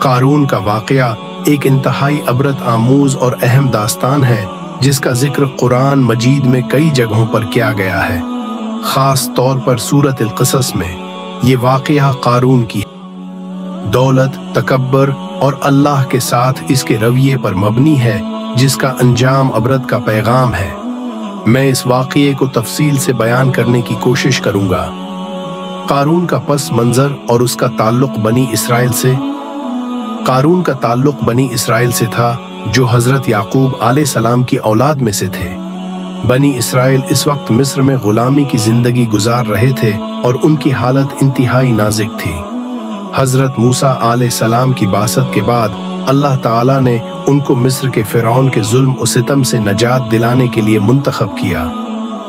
कारून का वाक़या एक इंतहाई अबरत आमूज और अहम दास्तान है जिसका जिक्र कुरान मजीद में कई जगहों पर किया गया है। ख़ास तौर पर सूरत अल-क़सस में ये वाक़या कारून की दौलत, तकब्बर और अल्लाह के साथ इसके रवैये पर मबनी है जिसका अंजाम अबरत का पैगाम है। मैं इस वाक़ये को तफसील से बयान करने की कोशिश करूँगा। कारून का पस मंज़र और उसका ताल्लुक़ बनी इसराइल से। कारून का ताल्लुक़ बनी इसराइल से था जो हज़रत याकूब अलैहिस्सलाम की औलाद में से थे। बनी इसराइल इस वक्त मिस्र में ग़ुलामी की ज़िंदगी गुजार रहे थे और उनकी हालत इंतहाई नाज़ुक थी। हज़रत मूसा अलैहिस्सलाम की बासत के बाद अल्लाह ताला ने उनको मिस्र के फ़िरौन के जुल्म और सितम से नजात दिलाने के लिए मुंतखब किया।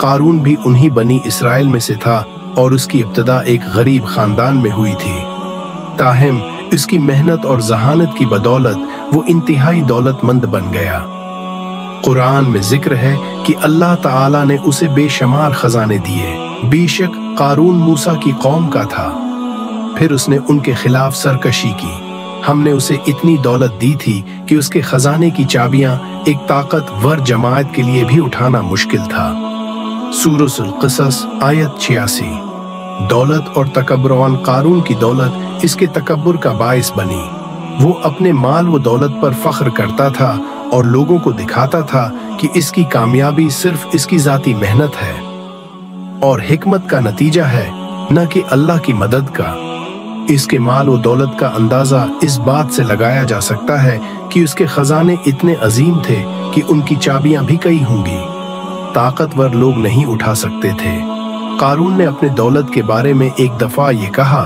कारून भी उन्हीं बनी इसराइल में से था और उसकी इब्तिदा एक गरीब ख़ानदान में हुई थी। ताहम इसकी मेहनत और जहानत की बदौलत वो इंतहाई दौलतमंद बन गया। कुरान में जिक्र है कि अल्लाह ताला ने उसे बेशुमार खजाने दिए। बेशक कारून मूसा की कौम का था, फिर उसने उनके खिलाफ सरकशी की। हमने उसे इतनी दौलत दी थी कि उसके खजाने की चाबियां एक ताकतवर जमात के लिए भी उठाना मुश्किल था। सूरत अल-क़सस आयत 86। दौलत और तकब्बुर कारून की दौलत इसके तकब्बुर का बाइस बनी। वो अपने माल व दौलत पर फख्र करता था और लोगों को दिखाता था कि इसकी कामयाबी सिर्फ इसकी जाती मेहनत है और हिकमत का नतीजा है, न कि अल्लाह की मदद का। इसके माल व दौलत का अंदाजा इस बात से लगाया जा सकता है कि उसके खजाने इतने अजीम थे कि उनकी चाबियां भी कई होंगी। ताकतवर लोग नहीं उठा सकते थे। कारून ने अपने दौलत के बारे में एक दफा ये कहा,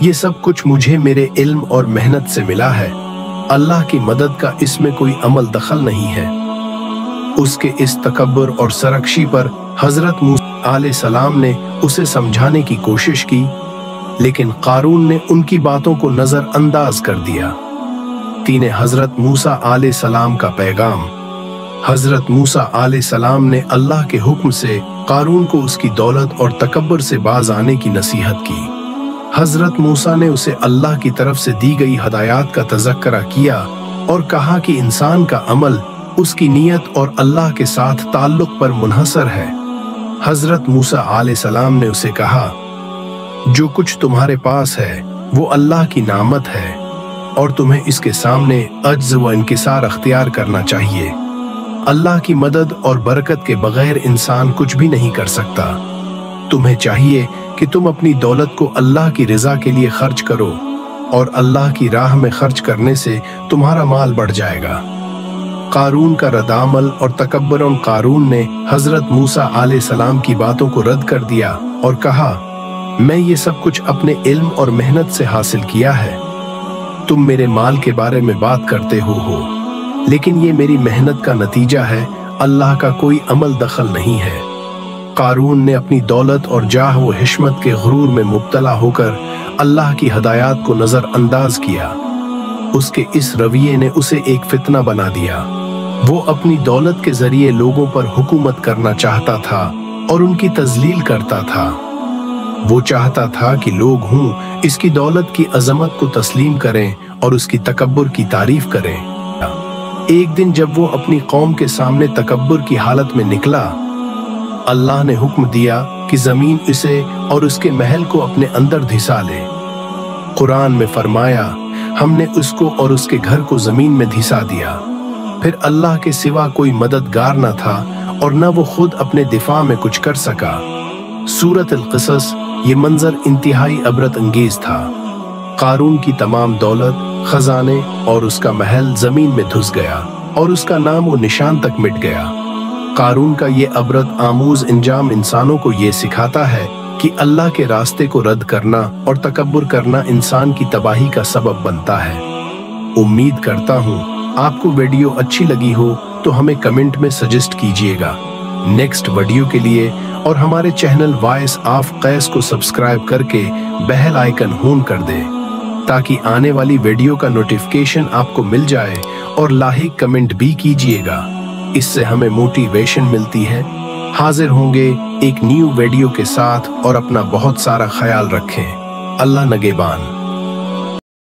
ये सब कुछ मुझे मेरे इल्म और मेहनत से मिला है। अल्लाह की मदद का इसमें कोई अमल दखल नहीं है। उसके इस तकब्बुर और सरकशी पर हजरत मूसा अलैहिस्सलाम ने उसे समझाने की कोशिश की, लेकिन कारून ने उनकी बातों को नजरअंदाज कर दिया। तीन हजरत मूसा अलैहिस्सलाम का पैगाम। हजरत मूसा अलैहिस्सलाम ने अल्लाह के हुक्म से कारून को उसकी दौलत और तकब्बुर से बाज आने की नसीहत की। हजरत मूसा ने उसे अल्लाह की तरफ से दी गई हदायत का तज़क्रा किया और कहा कि इंसान का अमल उसकी नीयत और अल्लाह के साथ ताल्लुक पर मुनहसर है। हजरत मूसा अलैहिस्सलाम ने उसे कहा, जो कुछ तुम्हारे पास है वो अल्लाह की नामत है और तुम्हें इसके सामने अज्ज़ व इनकिसार अख्तियार करना चाहिए। अल्लाह की मदद और बरकत के बगैर इंसान कुछ भी नहीं कर सकता। तुम्हें चाहिए कि तुम अपनी दौलत को अल्लाह की रज़ा के लिए खर्च करो और अल्लाह की राह में खर्च करने से तुम्हारा माल बढ़ जाएगा। कारून का रद्द-अमल और तकब्बुर कारून ने हजरत मूसा अलैहिस्सलाम की बातों को रद्द कर दिया और कहा, मैं ये सब कुछ अपने इल्म और मेहनत से हासिल किया है। तुम मेरे माल के बारे में बात करते हो, लेकिन ये मेरी मेहनत का नतीजा है। अल्लाह का कोई अमल दखल नहीं है। कारून ने अपनी दौलत और जाह व हिश्मत के गुरूर में मुब्तला होकर अल्लाह की हदायत को नजरअंदाज किया। उसके इस रवैये ने उसे एक फितना बना दिया। वो अपनी दौलत के जरिए लोगों पर हुकूमत करना चाहता था और उनकी तजलील करता था। वो चाहता था कि लोग इसकी दौलत की अजमत को तस्लीम करें और उसकी तकब्बुर की तारीफ करें। एक दिन जब वो अपनी कौम के सामने तकब्बुर की हालत में निकला, अल्लाह ने हुक्म दिया कि जमीन इसे और उसके महल को अपने अंदर धिसा ले। कुरान में फरमाया, हमने उसको और उसके घर को जमीन में धिसा दिया। फिर अल्लाह के सिवा कोई मददगार न था और न वो खुद अपने दिफा में कुछ कर सका। सूरत अल-क़सस ये मंजर इंतहाई अबरत अंगेज था। कारून की तमाम दौलत, खजाने और उसका महल जमीन में धुस गया और उसका नाम व निशान तक मिट गया। कारून का ये अबरत आमूज इंजाम इंसानों को ये सिखाता है कि अल्लाह के रास्ते को रद्द करना और तकब्बुर करना इंसान की तबाही का सबब बनता है। उम्मीद करता हूँ आपको वीडियो अच्छी लगी हो तो हमें कमेंट में सजेस्ट कीजिएगा नेक्स्ट वीडियो के लिए, और हमारे चैनल वॉइस ऑफ कैस को सब्सक्राइब करके बेल आइकन ऑन कर दे ताकि आने वाली वीडियो का नोटिफिकेशन आपको मिल जाए, और लाइक कमेंट भी कीजिएगा। इससे हमें मोटिवेशन मिलती है। हाजिर होंगे एक न्यू वीडियो के साथ, और अपना बहुत सारा ख्याल रखें। अल्लाह नगेबान।